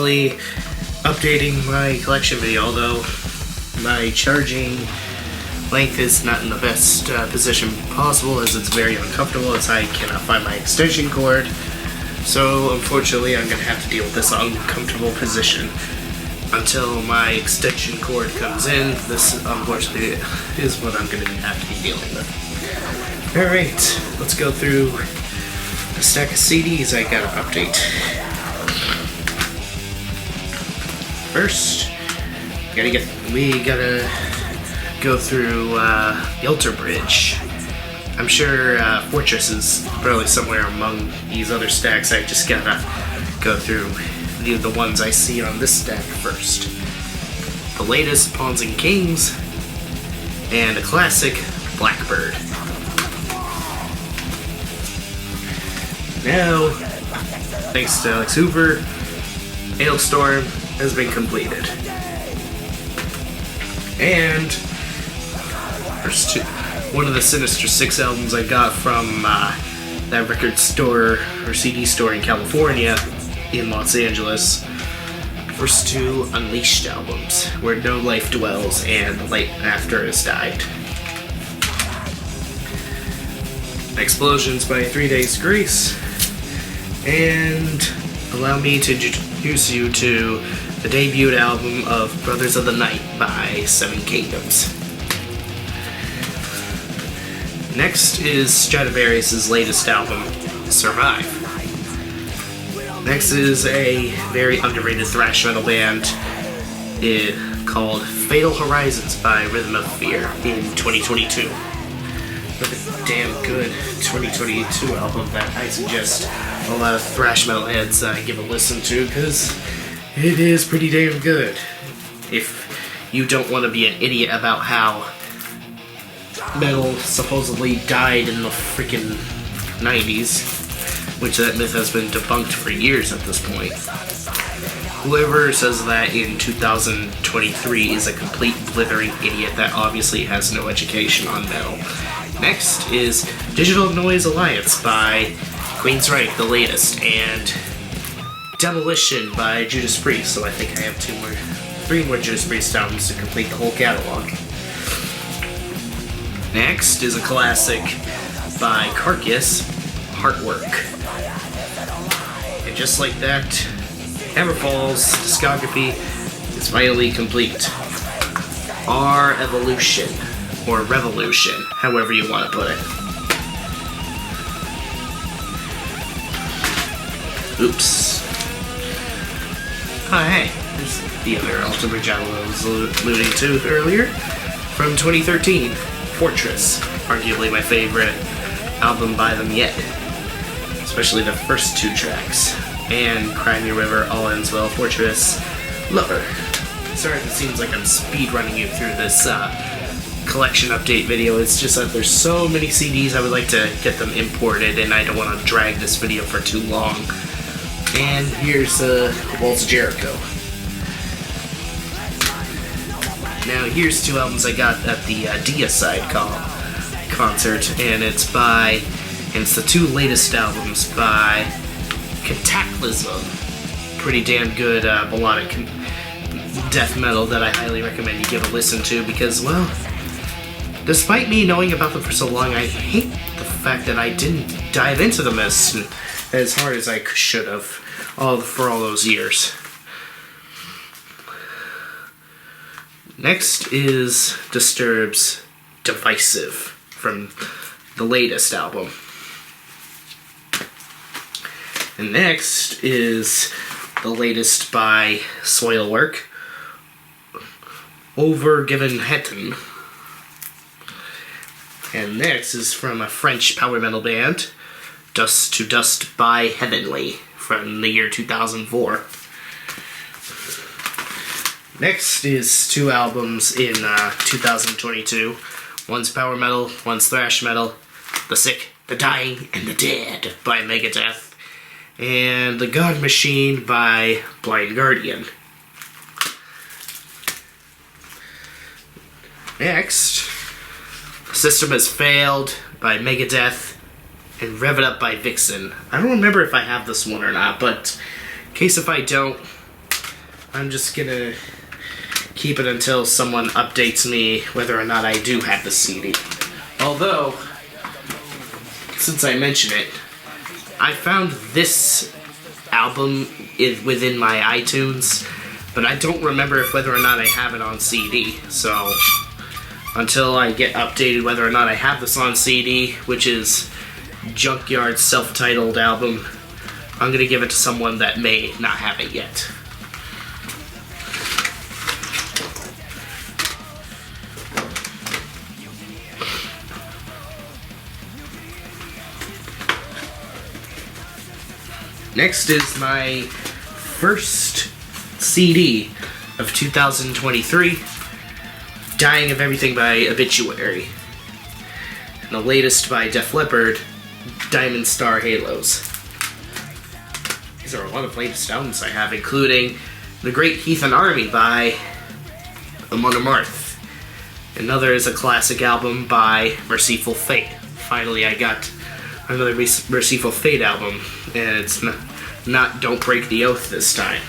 finally updating my collection video, although my charging length is not in the best position possible, as it's very uncomfortable as I cannot find my extension cord. So unfortunately I'm going to have to deal with this uncomfortable position until my extension cord comes in. This unfortunately is what I'm going to have to be dealing with. Alright, let's go through the stack of CDs I gotta update. First, we gotta go through the Alter Bridge. I'm sure Fortress is probably somewhere among these other stacks. I just gotta go through the ones I see on this stack first. The latest Pawns and Kings, and a classic Blackbird. Now, thanks to Alex Hoover, Hailstorm has been completed. And one of the Sinister Six albums I got from that record store or CD store in California in Los Angeles. First two Unleashed albums, Where No Life Dwells and The Light After Has Died. Explosions by 3 Days Grace. And allow me to introduce you to the debut album of Brothers of the Night by Seven Kingdoms. Next is Stratovarius' latest album, Survive. Next is a very underrated thrash metal band called Fatal Horizons by Rhythm of Fear in 2022. A damn good 2022 album that I suggest a lot of thrash metal heads give a listen to, because it is pretty damn good. If you don't want to be an idiot about how metal supposedly died in the freaking 90s, which that myth has been debunked for years at this point. Whoever says that in 2023 is a complete blithering idiot that obviously has no education on metal. Next is Digital Noise Alliance by Queensryche, the latest, and Demolition by Judas Priest. So I think I have three more Judas Priest albums to complete the whole catalog. Next is a classic by Carcass, Heartwork. And just like that, Hammerfall's discography is finally complete. Our Evolution, or Revolution, however you want to put it. Oops. Oh hey, there's the other Alter Bridge I was alluding to earlier. From 2013, Fortress, arguably my favorite album by them yet. Especially the first two tracks. And Cry Me a River, All Ends Well, Fortress, Lover. Sorry if it seems like I'm speedrunning you through this collection update video. It's just that there's so many CDs I would like to get them imported, and I don't want to drag this video for too long. And here's Walls of Jericho. Now here's two albums I got at the Deicide concert, and it's the two latest albums by Cataclysm. Pretty damn good melodic death metal that I highly recommend you give a listen to, because, well, despite me knowing about them for so long, I hate the fact that I didn't dive into them as hard as I should have for all those years. Next is Disturbed's Divisive from the latest album. And next is the latest by Soilwork, Overgiven Hetten. And next is from a French power metal band, Dust to Dust by Heavenly, from the year 2004. Next is two albums in 2022. One's power metal, one's thrash metal. The Sick, the Dying, and the Dead by Megadeth. And The God Machine by Blind Guardian. Next, System Has Failed by Megadeth, and Rev It Up by Vixen. I don't remember if I have this one or not, but in case if I don't, I'm just gonna keep it until someone updates me whether or not I do have the CD. Although, since I mention it, I found this album within my iTunes, but I don't remember whether or not I have it on CD. So, until I get updated whether or not I have this on CD, which is Junkyard's self-titled album, I'm gonna give it to someone that may not have it yet. Next is my first CD of 2023, Dying of Everything by Obituary. And the latest by Def Leppard, Diamond Star Halos. These are a lot of latest albums I have, including The Great Heathen Army by Amon Amarth. Another is a classic album by Merciful Fate. Finally, I got another Merciful Fate album, and it's not Don't Break the Oath this time.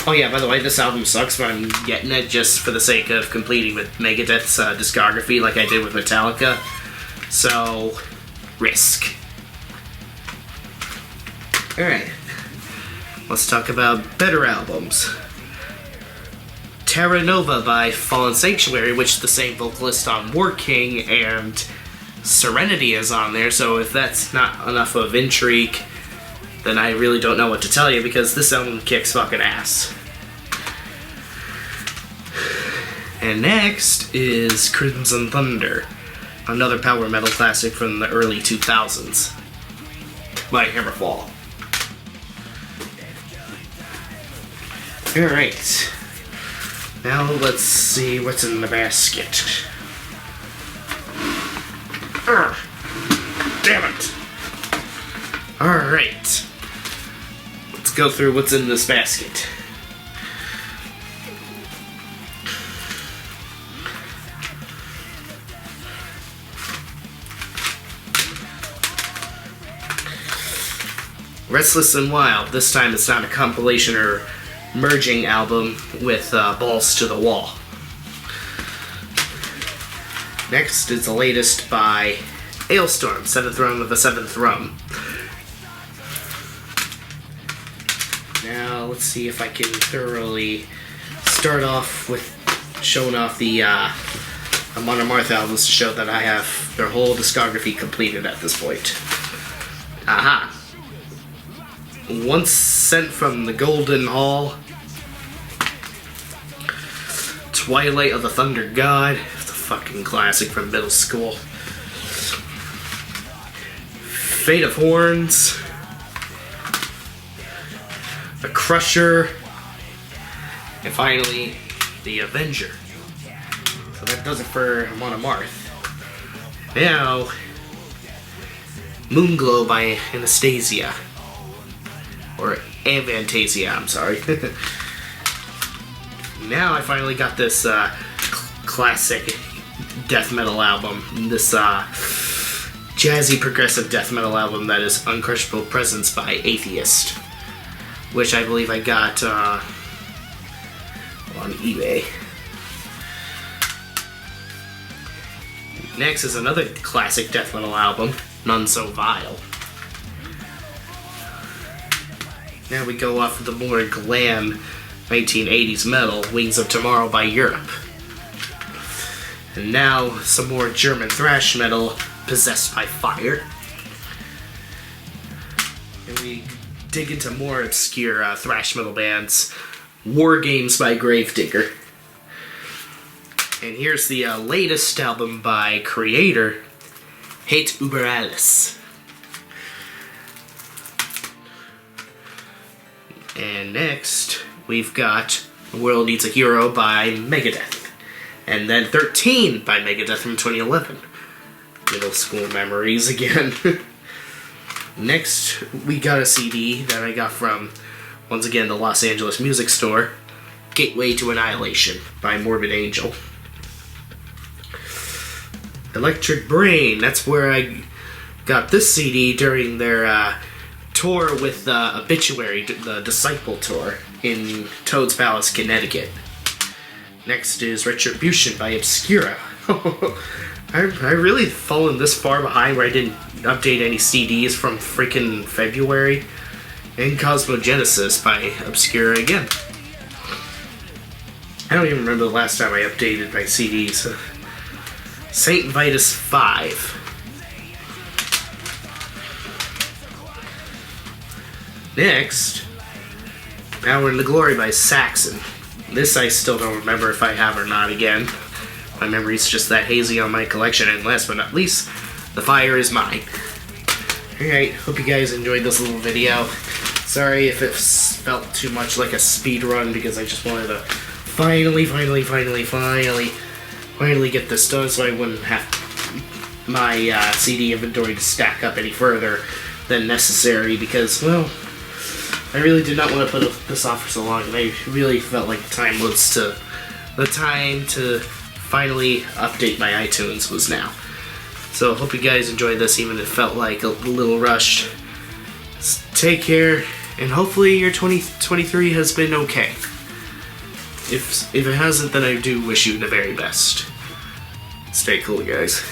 Oh yeah, by the way, this album sucks, but I'm getting it just for the sake of completing with Megadeth's discography like I did with Metallica. So, risk. Alright, let's talk about better albums. Terra Nova by Fallen Sanctuary, which the same vocalist on War King and Serenity is on there, so if that's not enough of intrigue, then I really don't know what to tell you, because this album kicks fucking ass. And next is Crimson Thunder, another power metal classic from the early 2000s by Hammerfall. Alright, now let's see what's in the basket. Damn it! Alright, let's go through what's in this basket. Restless and Wild. This time it's not a compilation or merging album with Balls to the Wall. Next is the latest by Alestorm, Seventh Run of the Seventh Rum. Now let's see if I can thoroughly start off with showing off the Amon Amarth albums to show that I have their whole discography completed at this point. Aha! Once Sent from the Golden Hall, Twilight of the Thunder God, the fucking classic from middle school, Fate of Horns, The Crusher, and finally, The Avenger. So that does it for Amon Amarth. Now, Moonglow by Anastasia. Or Avantasia, I'm sorry. Now I finally got this classic death metal album. This jazzy progressive death metal album that is Uncrushable Presence by Atheist. Which I believe I got on eBay. Next is another classic death metal album, None So Vile. Now we go off of the more glam 1980s metal, Wings of Tomorrow by Europe. And now some more German thrash metal, Possessed by Fire. And we dig into more obscure thrash metal bands, War Games by Gravedigger. And here's the latest album by Kreator, Hate über alles. And next, we've got The World Needs a Hero by Megadeth. And then 13 by Megadeth from 2011. Middle school memories again. Next, we got a CD that I got from, once again, the Los Angeles Music Store, Gateway to Annihilation by Morbid Angel. Electric Brain, that's where I got this CD during their tour with Obituary, the Disciple tour. in Toad's Palace, Connecticut. Next is Retribution by Obscura. I really fallen this far behind where I didn't update any CDs from freaking February. And Cosmogenesis by Obscura again. I don't even remember the last time I updated my CDs. Saint Vitus 5. Next, Power and the Glory by Saxon. This I still don't remember if I have or not again. My memory's just that hazy on my collection, and last but not least, The Fire Is Mine. Alright, hope you guys enjoyed this little video. Sorry if it felt too much like a speed run, because I just wanted to finally get this done so I wouldn't have my CD inventory to stack up any further than necessary, because, well, I really did not want to put this off for so long, and I really felt like the time to finally update my iTunes was now. So I hope you guys enjoyed this, even if it felt like a little rushed. Take care, and hopefully your 2023 has been okay. If it hasn't, then I do wish you the very best. Stay cool, guys.